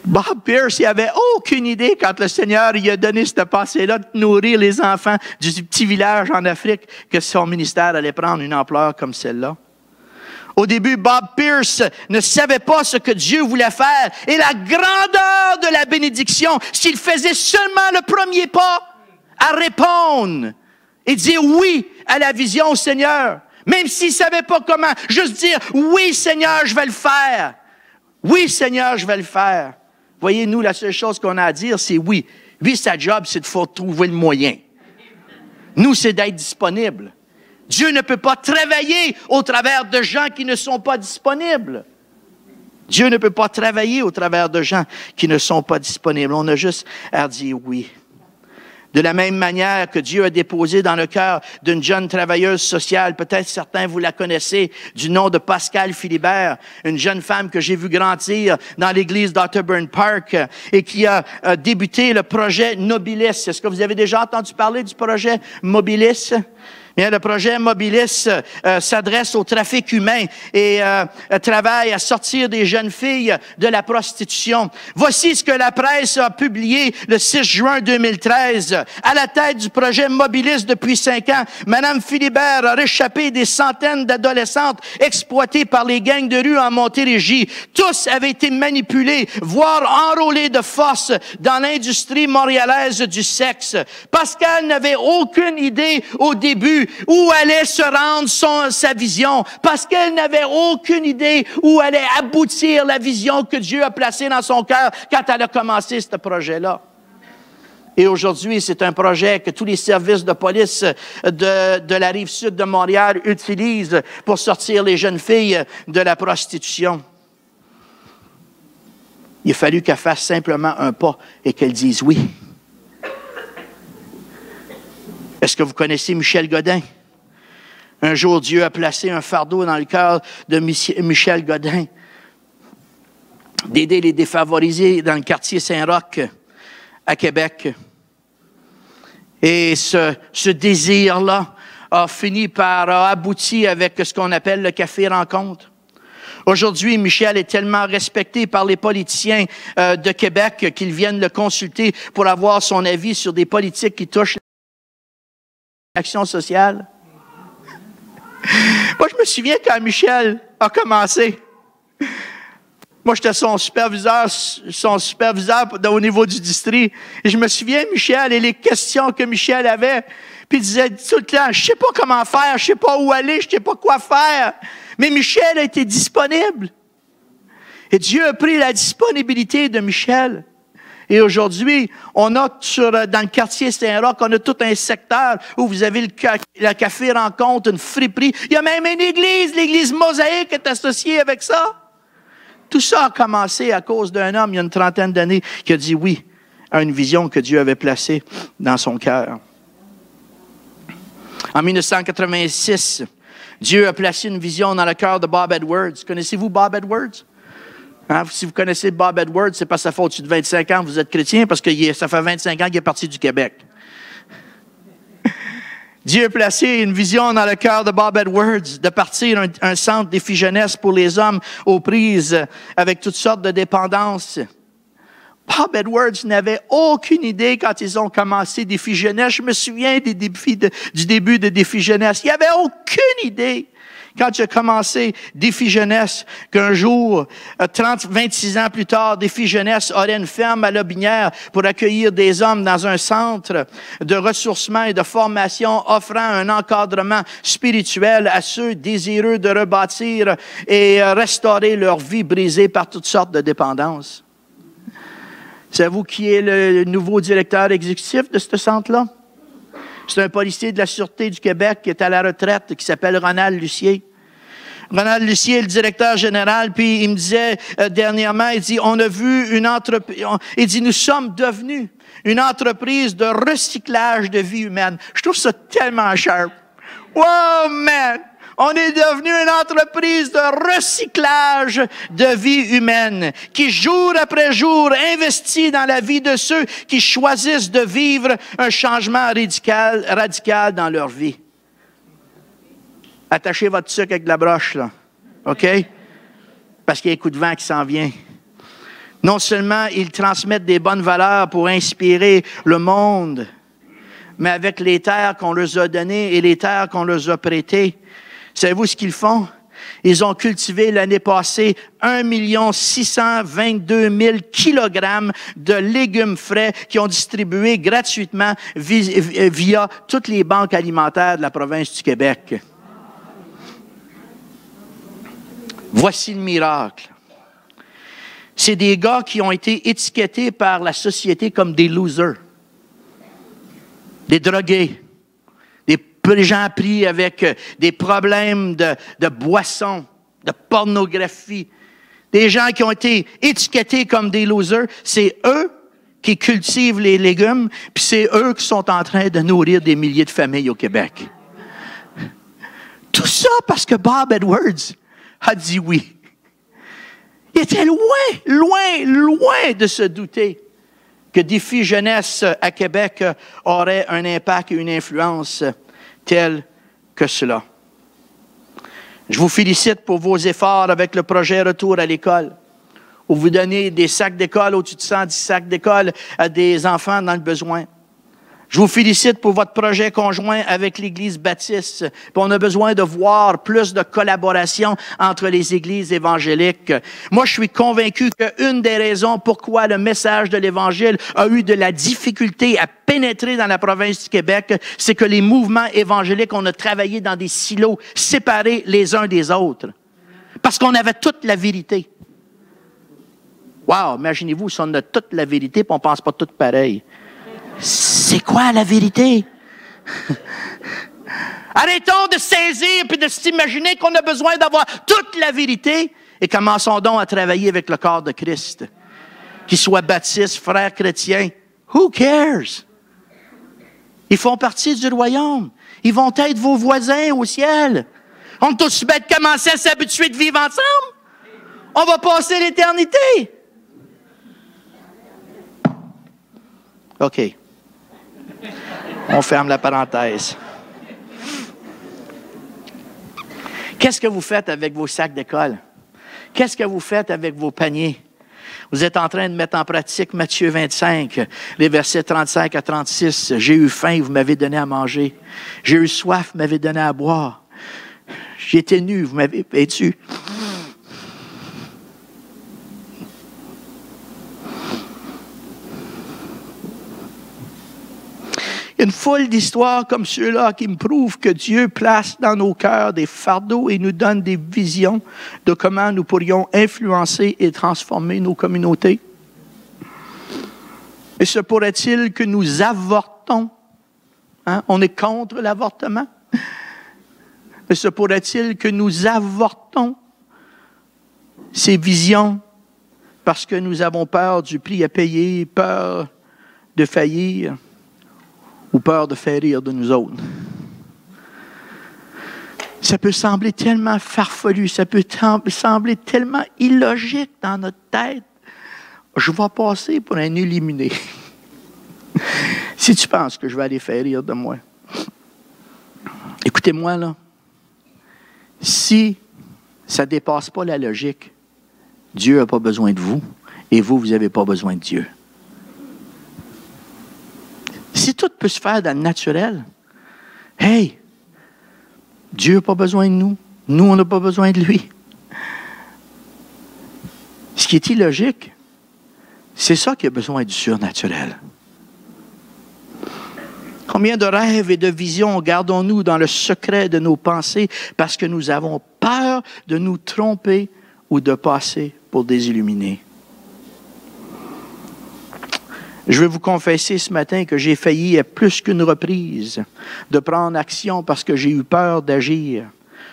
Bob Pierce, il n'avait aucune idée quand le Seigneur lui a donné cette pensée-là de nourrir les enfants du petit village en Afrique que son ministère allait prendre une ampleur comme celle-là. Au début, Bob Pierce ne savait pas ce que Dieu voulait faire et la grandeur de la bénédiction s'il faisait seulement le premier pas à répondre et dire oui à la vision au Seigneur. Même s'il ne savait pas comment, juste dire oui Seigneur, je vais le faire. Oui Seigneur, je vais le faire. Voyez, nous, la seule chose qu'on a à dire, c'est oui. Lui, sa job, c'est de trouver le moyen. Nous, c'est d'être disponible. Dieu ne peut pas travailler au travers de gens qui ne sont pas disponibles. Dieu ne peut pas travailler au travers de gens qui ne sont pas disponibles. On a juste à dire oui. De la même manière que Dieu a déposé dans le cœur d'une jeune travailleuse sociale, peut-être certains vous la connaissez, du nom de Pascal Philibert, une jeune femme que j'ai vue grandir dans l'église d'Otterburn Park et qui a débuté le projet Mobilis. Est-ce que vous avez déjà entendu parler du projet Mobilis? Bien, le projet Mobilis s'adresse au trafic humain et travaille à sortir des jeunes filles de la prostitution. Voici ce que la presse a publié le 6 juin 2013. À la tête du projet Mobilis depuis 5 ans, Mme Philibert a réchappé des centaines d'adolescentes exploitées par les gangs de rue en Montérégie. Tous avaient été manipulés, voire enrôlés de force dans l'industrie montréalaise du sexe. Pascal n'avait aucune idée au début où allait se rendre sa vision, parce qu'elle n'avait aucune idée où allait aboutir la vision que Dieu a placée dans son cœur quand elle a commencé ce projet-là. Et aujourd'hui, c'est un projet que tous les services de police de la rive sud de Montréal utilisent pour sortir les jeunes filles de la prostitution. Il a fallu qu'elle fasse simplement un pas et qu'elle dise oui. Est-ce que vous connaissez Michel Godin? Un jour, Dieu a placé un fardeau dans le cœur de Michel Godin d'aider les défavorisés dans le quartier Saint-Roch à Québec. Et ce désir-là a fini par aboutir avec ce qu'on appelle le Café Rencontre. Aujourd'hui, Michel est tellement respecté par les politiciens de Québec qu'ils viennent le consulter pour avoir son avis sur des politiques qui touchent l'action sociale. Moi, je me souviens quand Michel a commencé. Moi, j'étais son superviseur au niveau du district. Et je me souviens, Michel, et les questions que Michel avait. Puis il disait tout le temps, je ne sais pas comment faire, je ne sais pas où aller, je ne sais pas quoi faire. Mais Michel a été disponible. Et Dieu a pris la disponibilité de Michel. Et aujourd'hui, on a dans le quartier Saint-Roch, on a tout un secteur où vous avez le café rencontre, une friperie. Il y a même une église, l'église Mosaïque est associée avec ça. Tout ça a commencé à cause d'un homme, il y a une trentaine d'années, qui a dit oui à une vision que Dieu avait placée dans son cœur. En 1986, Dieu a placé une vision dans le cœur de Bob Edwards. Connaissez-vous Bob Edwards? Hein? Si vous connaissez Bob Edwards, c'est pas sa faute. Au-dessus de 25 ans, vous êtes chrétien parce que ça fait 25 ans qu'il est parti du Québec. Dieu a placé une vision dans le cœur de Bob Edwards de partir un centre défi jeunesse pour les hommes aux prises avec toutes sortes de dépendances Bob Edwards n'avait aucune idée quand ils ont commencé Défi Jeunesse. Je me souviens du début de Défi Jeunesse. Il n'avait aucune idée quand j'ai commencé Défi Jeunesse qu'un jour, 26 ans plus tard, Défi Jeunesse aurait une ferme à Lobinière pour accueillir des hommes dans un centre de ressourcement et de formation offrant un encadrement spirituel à ceux désireux de rebâtir et restaurer leur vie brisée par toutes sortes de dépendances. Savez-vous qui est le nouveau directeur exécutif de ce centre-là? C'est un policier de la Sûreté du Québec qui est à la retraite, qui s'appelle Ronald Lucier. Ronald Lucier est le directeur général, puis il me disait dernièrement, il dit, on a vu une entreprise, il dit, nous sommes devenus une entreprise de recyclage de vie humaine. Je trouve ça tellement sharp. Wow, man! On est devenu une entreprise de recyclage de vie humaine qui, jour après jour, investit dans la vie de ceux qui choisissent de vivre un changement radical dans leur vie. Attachez votre sucre avec de la broche, là. OK? Parce qu'il y a un coup de vent qui s'en vient. Non seulement ils transmettent des bonnes valeurs pour inspirer le monde, mais avec les terres qu'on leur a données et les terres qu'on leur a prêtées, savez-vous ce qu'ils font? Ils ont cultivé l'année passée 1 622 000 kilogrammes de légumes frais qu'ils ont distribués gratuitement via toutes les banques alimentaires de la province du Québec. Voici le miracle. C'est des gars qui ont été étiquetés par la société comme des losers, des drogués, des gens pris avec des problèmes de boissons, de pornographie, des gens qui ont été étiquetés comme des losers. C'est eux qui cultivent les légumes, puis c'est eux qui sont en train de nourrir des milliers de familles au Québec. Tout ça parce que Bob Edwards a dit oui. Il était loin de se douter que Défi Jeunesse à Québec aurait un impact et une influence telle que cela. Je vous félicite pour vos efforts avec le projet Retour à l'école, où vous donnez des sacs d'école, au-dessus de 110 sacs d'école à des enfants dans le besoin. Je vous félicite pour votre projet conjoint avec l'Église baptiste. Puis on a besoin de voir plus de collaboration entre les églises évangéliques. Moi, je suis convaincu qu'une des raisons pourquoi le message de l'Évangile a eu de la difficulté à pénétrer dans la province du Québec, c'est que les mouvements évangéliques, on a travaillé dans des silos séparés les uns des autres. Parce qu'on avait toute la vérité. Wow, imaginez-vous si on a toute la vérité et on ne pense pas toutes pareil. C'est quoi la vérité? Arrêtons de saisir puis de s'imaginer qu'on a besoin d'avoir toute la vérité et commençons donc à travailler avec le corps de Christ. Qu'ils soient baptistes, frères chrétiens. Who cares? Ils font partie du royaume. Ils vont être vos voisins au ciel. On est aussi bête de commencer à s'habituer de vivre ensemble. On va passer l'éternité. OK. On ferme la parenthèse. Qu'est-ce que vous faites avec vos sacs d'école? Qu'est-ce que vous faites avec vos paniers? Vous êtes en train de mettre en pratique Matthieu 25, les versets 35 à 36. J'ai eu faim, vous m'avez donné à manger. J'ai eu soif, vous m'avez donné à boire. J'étais nu, vous m'avez vêtu. Il y a une foule d'histoires comme ceux-là qui me prouvent que Dieu place dans nos cœurs des fardeaux et nous donne des visions de comment nous pourrions influencer et transformer nos communautés. Et se pourrait-il que nous avortons? Hein? On est contre l'avortement. Mais se pourrait-il que nous avortons ces visions parce que nous avons peur du prix à payer, peur de faillir? Ou peur de faire rire de nous autres. Ça peut sembler tellement farfelu, ça peut sembler tellement illogique dans notre tête. Je vais passer pour un illuminé. Si tu penses que je vais aller faire rire de moi. Écoutez-moi là. Si ça ne dépasse pas la logique, Dieu n'a pas besoin de vous et vous, vous n'avez pas besoin de Dieu. Si tout peut se faire dans le naturel, hey, Dieu n'a pas besoin de nous. Nous, on n'a pas besoin de lui. Ce qui est illogique, c'est ça qui a besoin du surnaturel. Combien de rêves et de visions gardons-nous dans le secret de nos pensées parce que nous avons peur de nous tromper ou de passer pour des illuminés? Je vais vous confesser ce matin que j'ai failli à plus qu'une reprise de prendre action parce que j'ai eu peur d'agir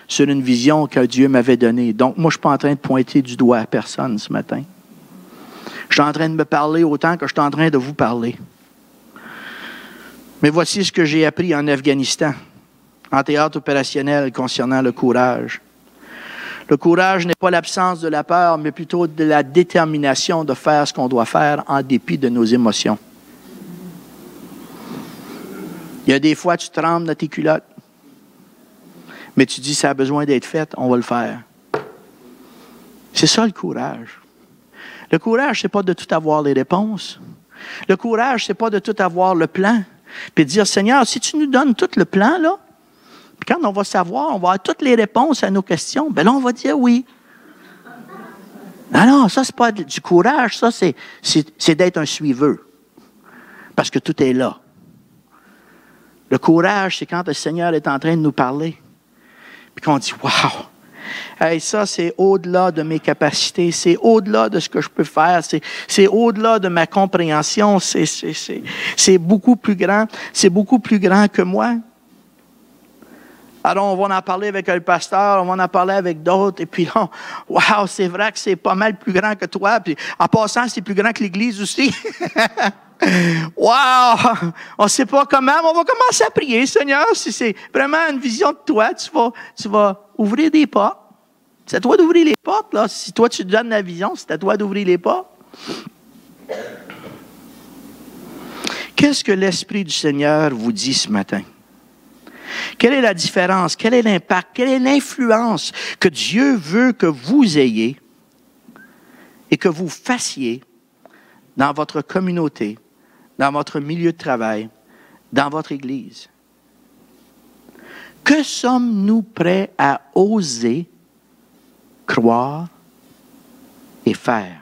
sur une vision que Dieu m'avait donnée. Donc, moi, je ne suis pas en train de pointer du doigt à personne ce matin. Je suis en train de me parler autant que je suis en train de vous parler. Mais voici ce que j'ai appris en Afghanistan, en théâtre opérationnel concernant le courage. Le courage n'est pas l'absence de la peur, mais plutôt de la détermination de faire ce qu'on doit faire en dépit de nos émotions. Il y a des fois, tu trembles dans tes culottes, mais tu dis, ça a besoin d'être fait, on va le faire. C'est ça le courage. Le courage, ce n'est pas de tout avoir les réponses. Le courage, ce n'est pas de tout avoir le plan. Puis de dire, Seigneur, si tu nous donnes tout le plan, là, puis quand on va savoir, on va avoir toutes les réponses à nos questions, bien là, on va dire oui. Non, ça, c'est pas du courage, ça, c'est d'être un suiveur. Parce que tout est là. Le courage, c'est quand le Seigneur est en train de nous parler. Puis qu'on dit, wow! Hey, ça, c'est au-delà de mes capacités, c'est au-delà de ce que je peux faire, c'est au-delà de ma compréhension, c'est beaucoup plus grand que moi. Alors, on va en parler avec le pasteur, on va en parler avec d'autres, et puis là, wow, c'est vrai que c'est pas mal plus grand que toi, puis en passant, c'est plus grand que l'Église aussi. Wow! On ne sait pas comment, mais on va commencer à prier, Seigneur, si c'est vraiment une vision de toi, tu vas ouvrir des portes. C'est à toi d'ouvrir les portes, là. Si toi, tu te donnes la vision, c'est à toi d'ouvrir les portes. Qu'est-ce que l'Esprit du Seigneur vous dit ce matin? Quelle est la différence? Quel est l'impact? Quelle est l'influence que Dieu veut que vous ayez et que vous fassiez dans votre communauté, dans votre milieu de travail, dans votre Église? Que sommes-nous prêts à oser croire et faire?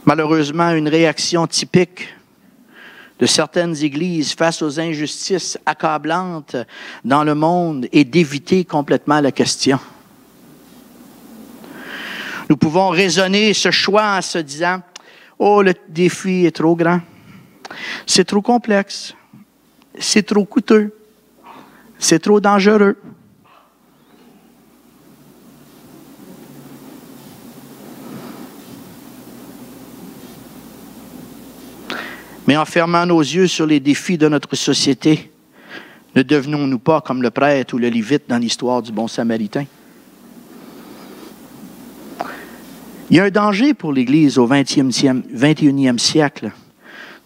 Malheureusement, une réaction typique de certaines églises face aux injustices accablantes dans le monde est d'éviter complètement la question. Nous pouvons raisonner ce choix en se disant « Oh, le défi est trop grand, c'est trop complexe, c'est trop coûteux, c'est trop dangereux. » Mais en fermant nos yeux sur les défis de notre société, ne devenons-nous pas comme le prêtre ou le lévite dans l'histoire du bon Samaritain? Il y a un danger pour l'Église au 21e siècle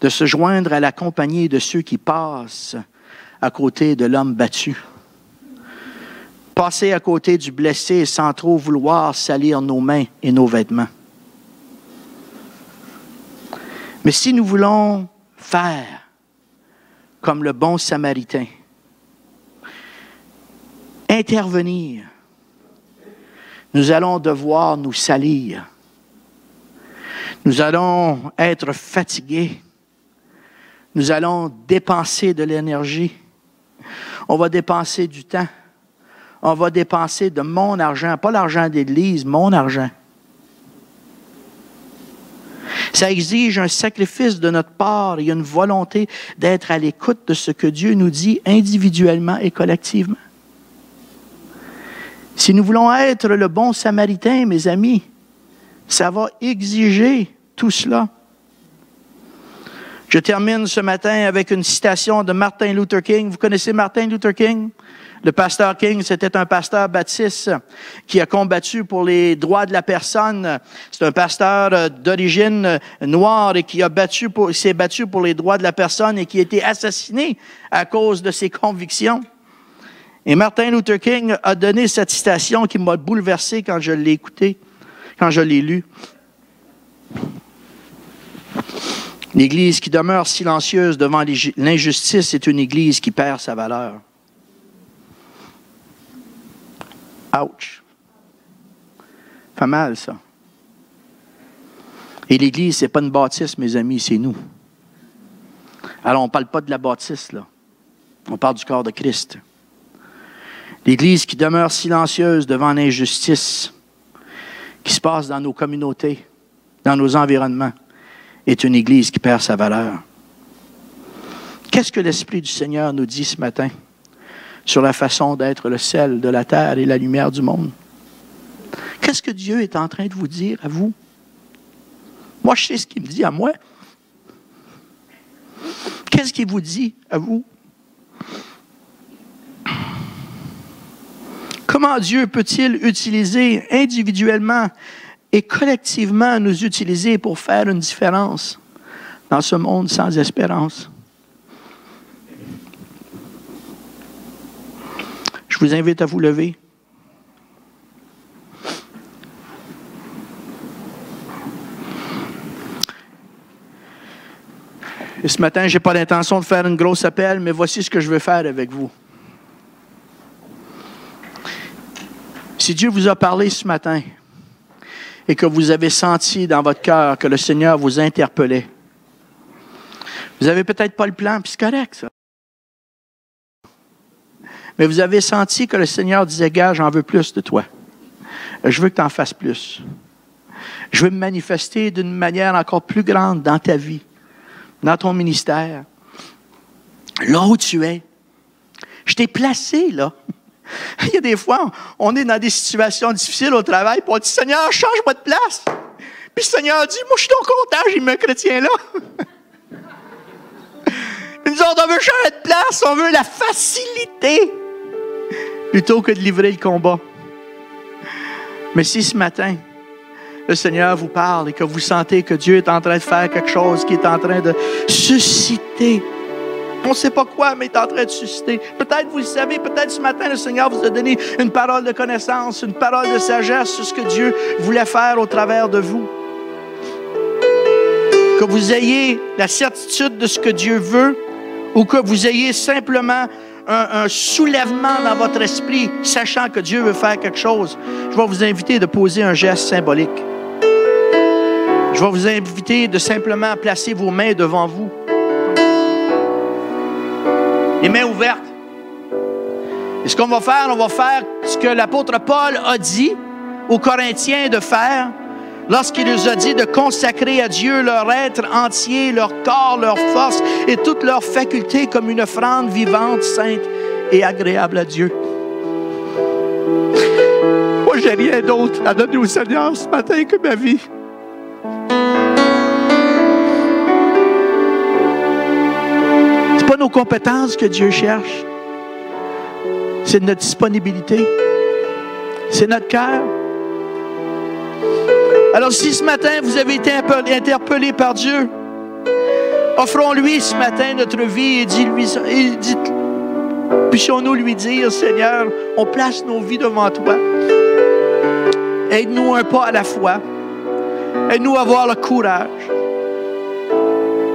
de se joindre à la compagnie de ceux qui passent à côté de l'homme battu. Passer à côté du blessé sans trop vouloir salir nos mains et nos vêtements. Mais si nous voulons faire comme le bon Samaritain, intervenir, nous allons devoir nous salir. Nous allons être fatigués. Nous allons dépenser de l'énergie. On va dépenser du temps. On va dépenser de mon argent, pas l'argent d'Église, mon argent. Ça exige un sacrifice de notre part et une volonté d'être à l'écoute de ce que Dieu nous dit individuellement et collectivement. Si nous voulons être le bon Samaritain, mes amis, ça va exiger tout cela. Je termine ce matin avec une citation de Martin Luther King. Vous connaissez Martin Luther King? Le pasteur King, c'était un pasteur baptiste qui a combattu pour les droits de la personne. C'est un pasteur d'origine noire et qui s'est battu pour les droits de la personne et qui a été assassiné à cause de ses convictions. Et Martin Luther King a donné cette citation qui m'a bouleversé quand je l'ai écoutée, quand je l'ai lue. Une Église qui demeure silencieuse devant l'injustice est une Église qui perd sa valeur. Ouch! Fait mal, ça. Et l'Église, ce n'est pas une bâtisse, mes amis, c'est nous. Alors, on ne parle pas de la bâtisse, là. On parle du corps de Christ. L'Église qui demeure silencieuse devant l'injustice qui se passe dans nos communautés, dans nos environnements, est une Église qui perd sa valeur. Qu'est-ce que l'Esprit du Seigneur nous dit ce matin sur la façon d'être le sel de la terre et la lumière du monde? Qu'est-ce que Dieu est en train de vous dire à vous? Moi, je sais ce qu'il me dit à moi. Qu'est-ce qu'il vous dit à vous? Comment Dieu peut-il utiliser individuellement et collectivement nous utiliser pour faire une différence dans ce monde sans espérance? Je vous invite à vous lever. Et ce matin, je n'ai pas l'intention de faire une grosse appel, mais voici ce que je veux faire avec vous. Si Dieu vous a parlé ce matin et que vous avez senti dans votre cœur que le Seigneur vous interpellait, vous n'avez peut-être pas le plan, puis c'est correct, ça. Mais vous avez senti que le Seigneur disait, gars, j'en veux plus de toi. Je veux que tu en fasses plus. Je veux me manifester d'une manière encore plus grande dans ta vie, dans ton ministère, là où tu es. Je t'ai placé là. Il y a des fois, on est dans des situations difficiles au travail, puis on dit, Seigneur, change-moi de place. Puis le Seigneur dit, moi, je suis donc content, j'ai mis un chrétien là. Nous autres, on veut changer de place, on veut la facilité, plutôt que de livrer le combat. Mais si ce matin, le Seigneur vous parle et que vous sentez que Dieu est en train de faire quelque chose qui est en train de susciter, on ne sait pas quoi, mais il est en train de susciter. Peut-être vous le savez, peut-être ce matin, le Seigneur vous a donné une parole de connaissance, une parole de sagesse sur ce que Dieu voulait faire au travers de vous. Que vous ayez la certitude de ce que Dieu veut ou que vous ayez simplement un soulèvement dans votre esprit, sachant que Dieu veut faire quelque chose. Je vais vous inviter de poser un geste symbolique. Je vais vous inviter de simplement placer vos mains devant vous. Les mains ouvertes. Et ce qu'on va faire ce que l'apôtre Paul a dit aux Corinthiens de faire lorsqu'il nous a dit de consacrer à Dieu leur être entier, leur corps, leur force et toutes leurs facultés comme une offrande vivante, sainte et agréable à Dieu. Moi, j'ai rien d'autre à donner au Seigneur ce matin que ma vie. C'est pas nos compétences que Dieu cherche. C'est notre disponibilité. C'est notre cœur. Alors, si ce matin, vous avez été interpellé par Dieu, offrons-lui ce matin notre vie et puissions-nous lui dire, Seigneur, on place nos vies devant toi. Aide-nous un pas à la fois. Aide-nous à avoir le courage.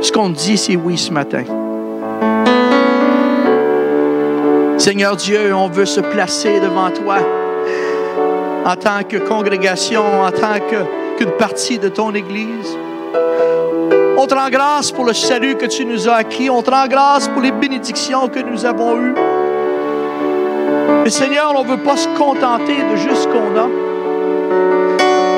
Ce qu'on dit, c'est oui ce matin. Seigneur Dieu, on veut se placer devant toi en tant que congrégation, en tant qu'une partie de ton Église. On te rend grâce pour le salut que tu nous as acquis. On te rend grâce pour les bénédictions que nous avons eues. Mais Seigneur, on ne veut pas se contenter de juste ce qu'on a.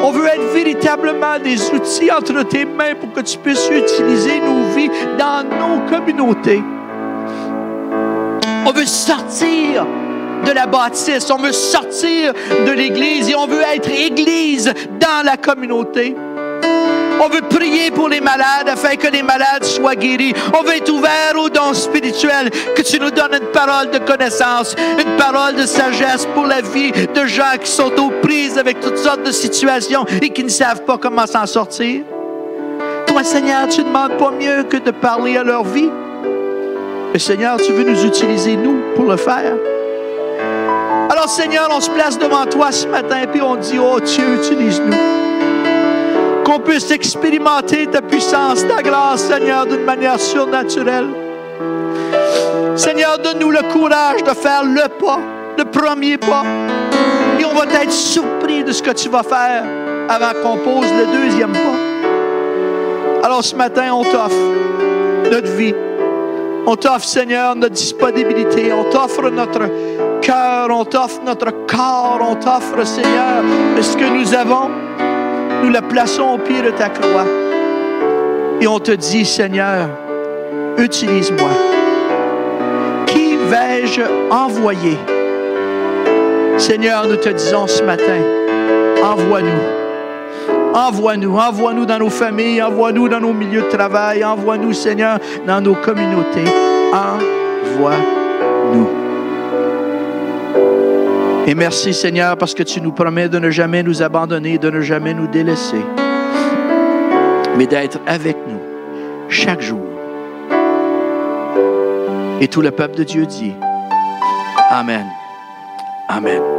On veut être véritablement des outils entre tes mains pour que tu puisses utiliser nos vies dans nos communautés. On veut sortir de la bâtisse, on veut sortir de l'Église et on veut être Église dans la communauté. On veut prier pour les malades afin que les malades soient guéris. On veut être ouvert aux dons spirituels, que tu nous donnes une parole de connaissance, une parole de sagesse pour la vie de gens qui sont aux prises avec toutes sortes de situations et qui ne savent pas comment s'en sortir. Toi, Seigneur, tu ne demandes pas mieux que de parler à leur vie. Mais Seigneur, tu veux nous utiliser, nous, pour le faire. Alors, Seigneur, on se place devant toi ce matin et on dit, oh Dieu, utilise-nous. qu'on puisse expérimenter ta puissance, ta grâce, Seigneur, d'une manière surnaturelle. Seigneur, donne-nous le courage de faire le pas, le premier pas. Et on va être surpris de ce que tu vas faire avant qu'on pose le deuxième pas. Alors ce matin, on t'offre notre vie. On t'offre, Seigneur, notre disponibilité. On t'offre notre cœur. On t'offre notre corps. On t'offre, Seigneur, ce que nous avons. Nous le plaçons au pied de ta croix. Et on te dit, Seigneur, utilise-moi. Qui vais-je envoyer? Seigneur, nous te disons ce matin, envoie-nous. Envoie-nous. Envoie-nous dans nos familles. Envoie-nous dans nos milieux de travail. Envoie-nous, Seigneur, dans nos communautés. Envoie-nous. Et merci, Seigneur, parce que tu nous promets de ne jamais nous abandonner, de ne jamais nous délaisser, mais d'être avec nous chaque jour. Et tout le peuple de Dieu dit, Amen. Amen.